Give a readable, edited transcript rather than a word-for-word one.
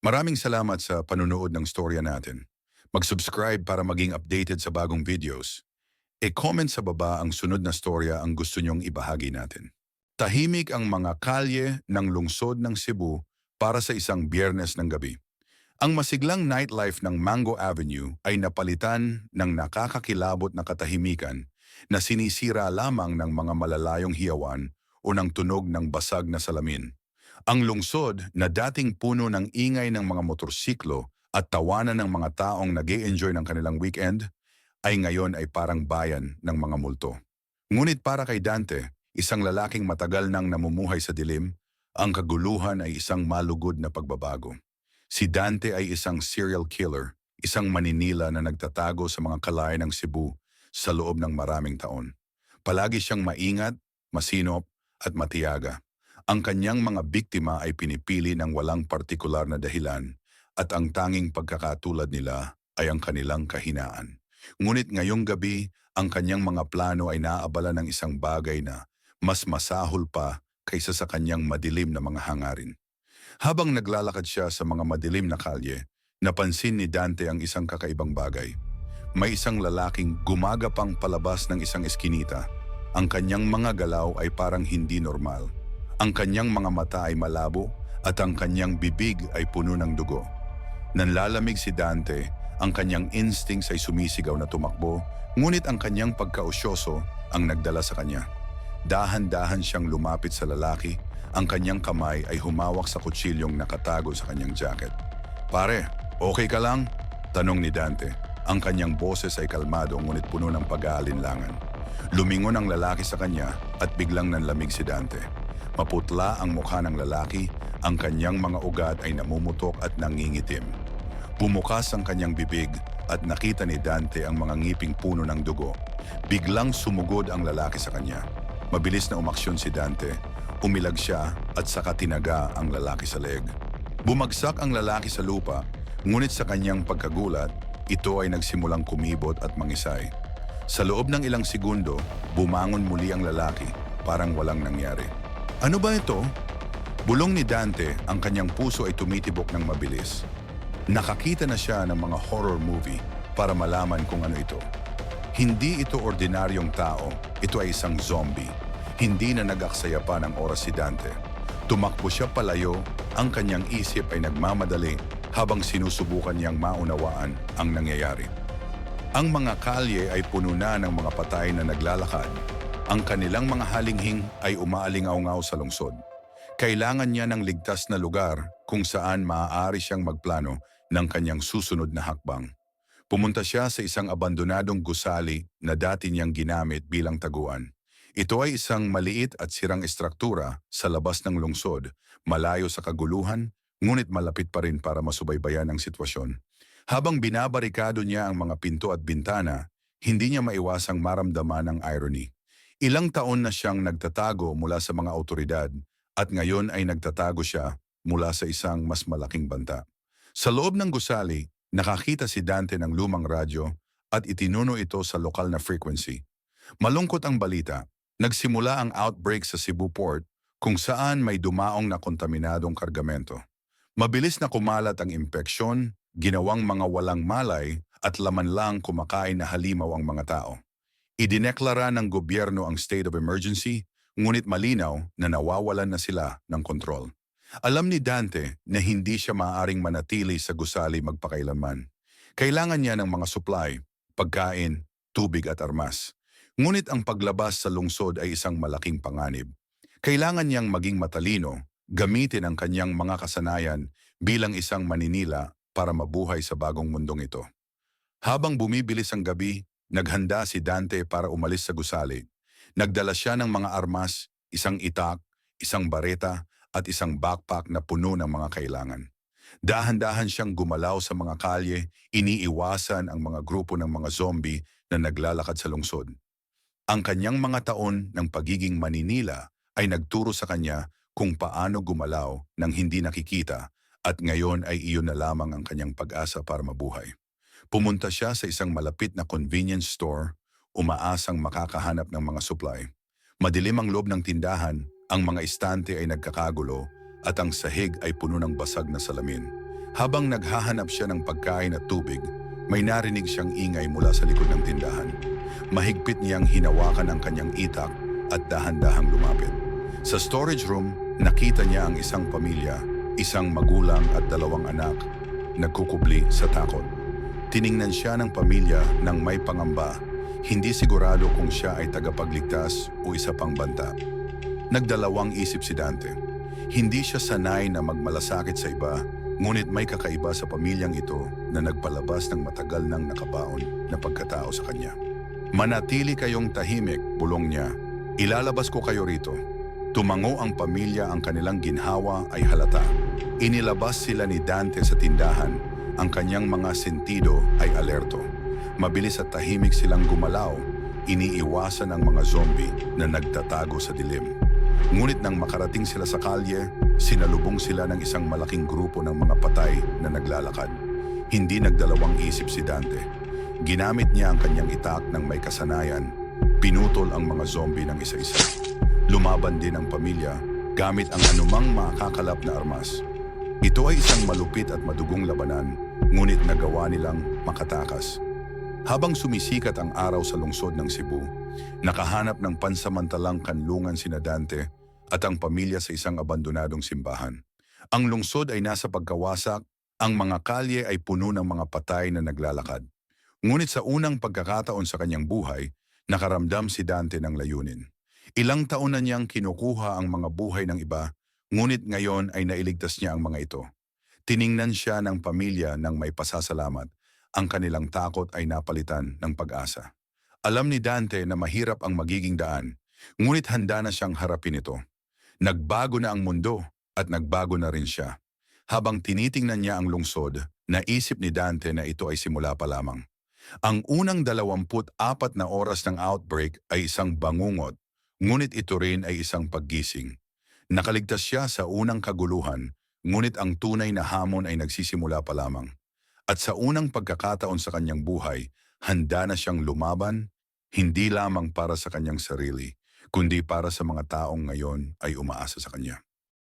Maraming salamat sa panunood ng storya natin. Mag-subscribe para maging updated sa bagong videos. E-comment sa baba ang sunod na storya ang gusto nyong ibahagi natin. Tahimik ang mga kalye ng lungsod ng Cebu para sa isang Biyernes ng gabi. Ang masiglang nightlife ng Mango Avenue ay napalitan ng nakakakilabot na katahimikan na sinisira lamang ng mga malalayong hiyawan o ng tunog ng basag na salamin. Ang lungsod na dating puno ng ingay ng mga motorsiklo at tawanan ng mga taong nag-e-enjoy ng kanilang weekend ay ngayon ay parang bayan ng mga multo. Ngunit para kay Dante, isang lalaking matagal nang namumuhay sa dilim, ang kaguluhan ay isang malugod na pagbabago. Si Dante ay isang serial killer, isang maninila na nagtatago sa mga kalayan ng Cebu sa loob ng maraming taon. Palagi siyang maingat, masinop at matiyaga. Ang kanyang mga biktima ay pinipili ng walang partikular na dahilan at ang tanging pagkakatulad nila ay ang kanilang kahinaan. Ngunit ngayong gabi, ang kanyang mga plano ay naaabala ng isang bagay na mas masahol pa kaysa sa kanyang madilim na mga hangarin. Habang naglalakad siya sa mga madilim na kalye, napansin ni Dante ang isang kakaibang bagay. May isang lalaking gumagapang palabas ng isang eskinita. Ang kanyang mga galaw ay parang hindi normal. Ang kanyang mga mata ay malabo at ang kanyang bibig ay puno ng dugo. Nanlalamig si Dante, ang kanyang instincts ay sumisigaw na tumakbo, ngunit ang kanyang pagkausyoso ang nagdala sa kanya. Dahan-dahan siyang lumapit sa lalaki, ang kanyang kamay ay humawak sa kutsilyong nakatago sa kanyang jacket. "Pare, okay ka lang?" tanong ni Dante. Ang kanyang boses ay kalmado ngunit puno ng pag-aalinlangan. Lumingon ang lalaki sa kanya at biglang nanlamig si Dante. Maputla ang mukha ng lalaki, ang kanyang mga ugat ay namumutok at nangingitim. Bumukas ang kanyang bibig at nakita ni Dante ang mga ngiping puno ng dugo. Biglang sumugod ang lalaki sa kanya. Mabilis na umaksyon si Dante. Umilag siya at saka tinaga ang lalaki sa leeg. Bumagsak ang lalaki sa lupa, ngunit sa kanyang pagkagulat, ito ay nagsimulang kumibot at mangisay. Sa loob ng ilang segundo, bumangon muli ang lalaki, parang walang nangyari. "Ano ba ito?" Bulong ni Dante, ang kanyang puso ay tumitibok ng mabilis. Nakakita na siya ng mga horror movie para malaman kung ano ito. Hindi ito ordinaryong tao, ito ay isang zombie. Hindi na nag-aksaya pa ng oras si Dante. Tumakbo siya palayo, ang kanyang isip ay nagmamadali habang sinusubukan niyang maunawaan ang nangyayari. Ang mga kalye ay puno na ng mga patay na naglalakad. Ang kanilang mga halinghing ay umaalingaw-ngaw sa lungsod. Kailangan niya ng ligtas na lugar kung saan maaari siyang magplano ng kanyang susunod na hakbang. Pumunta siya sa isang abandonadong gusali na dati niyang ginamit bilang taguan. Ito ay isang maliit at sirang estruktura sa labas ng lungsod, malayo sa kaguluhan, ngunit malapit pa rin para masubaybayan ang sitwasyon. Habang binabarikado niya ang mga pinto at bintana, hindi niya maiwasang maramdaman ang irony. Ilang taon na siyang nagtatago mula sa mga awtoridad at ngayon ay nagtatago siya mula sa isang mas malaking banta. Sa loob ng gusali, nakakita si Dante ng lumang radyo at itinuno ito sa lokal na frequency. Malungkot ang balita. Nagsimula ang outbreak sa Cebu Port kung saan may dumaong na kontaminadong kargamento. Mabilis na kumalat ang impeksyon, ginawang mga walang malay at laman lang kumakain na halimaw ang mga tao. Idineklara ng gobyerno ang state of emergency, ngunit malinaw na nawawalan na sila ng kontrol. Alam ni Dante na hindi siya maaaring manatili sa gusali magpakailanman. Kailangan niya ng mga supply, pagkain, tubig at armas. Ngunit ang paglabas sa lungsod ay isang malaking panganib. Kailangan niyang maging matalino, gamitin ang kanyang mga kasanayan bilang isang maninila para mabuhay sa bagong mundong ito. Habang bumibilis ang gabi, naghanda si Dante para umalis sa gusali. Nagdala siya ng mga armas, isang itak, isang bareta at isang backpack na puno ng mga kailangan. Dahan-dahan siyang gumalaw sa mga kalye, iniiwasan ang mga grupo ng mga zombie na naglalakad sa lungsod. Ang kanyang mga taon ng pagiging maninila ay nagturo sa kanya kung paano gumalaw nang hindi nakikita at ngayon ay iyon na lamang ang kanyang pag-asa para mabuhay. Pumunta siya sa isang malapit na convenience store, umaasang makakahanap ng mga supply. Madilim ang loob ng tindahan, ang mga istante ay nagkakagulo at ang sahig ay puno ng basag na salamin. Habang naghahanap siya ng pagkain at tubig, may narinig siyang ingay mula sa likod ng tindahan. Mahigpit niyang hinawakan ang kanyang itak at dahan-dahang lumapit. Sa storage room, nakita niya ang isang pamilya, isang magulang at dalawang anak, nagkukubli sa takot. Tiningnan siya ng pamilya ng may pangamba, hindi sigurado kung siya ay tagapagligtas o isa pang banta. Nagdalawang isip si Dante. Hindi siya sanay na magmalasakit sa iba, ngunit may kakaiba sa pamilyang ito na nagpalabas ng matagal nang nakabaon na pagkatao sa kanya. Manatili kayong tahimik, bulong niya. Ilalabas ko kayo rito. Tumango ang pamilya, ang kanilang ginhawa ay halata. Inilabas sila ni Dante sa tindahan, ang kanyang mga sentido ay alerto. Mabilis at tahimik silang gumalaw, iniiwasan ang mga zombie na nagtatago sa dilim. Ngunit nang makarating sila sa kalye, sinalubong sila ng isang malaking grupo ng mga patay na naglalakad. Hindi nagdalawang isip si Dante. Ginamit niya ang kanyang itak ng may kasanayan, pinutol ang mga zombie ng isa-isa. Lumaban din ang pamilya gamit ang anumang makakalap na armas. Ito ay isang malupit at madugong labanan, ngunit nagawa nilang makatakas. Habang sumisikat ang araw sa lungsod ng Cebu, nakahanap ng pansamantalang kanlungan sina Dante at ang pamilya sa isang abandonadong simbahan. Ang lungsod ay nasa pagkawasak, ang mga kalye ay puno ng mga patay na naglalakad. Ngunit sa unang pagkakataon sa kanyang buhay, nakaramdam si Dante ng layunin. Ilang taon na niyang kinukuha ang mga buhay ng iba, ngunit ngayon ay nailigtas niya ang mga ito. Tiningnan siya ng pamilya ng may pasasalamat. Ang kanilang takot ay napalitan ng pag-asa. Alam ni Dante na mahirap ang magiging daan, ngunit handa na siyang harapin ito. Nagbago na ang mundo at nagbago na rin siya. Habang tinitingnan niya ang lungsod, naisip ni Dante na ito ay simula pa lamang. Ang unang 24 na oras ng outbreak ay isang bangungot, ngunit ito rin ay isang paggising. Nakaligtas siya sa unang kaguluhan, ngunit ang tunay na hamon ay nagsisimula pa lamang. At sa unang pagkakataon sa kanyang buhay, handa na siyang lumaban, hindi lamang para sa kanyang sarili, kundi para sa mga taong ngayon ay umaasa sa kanya.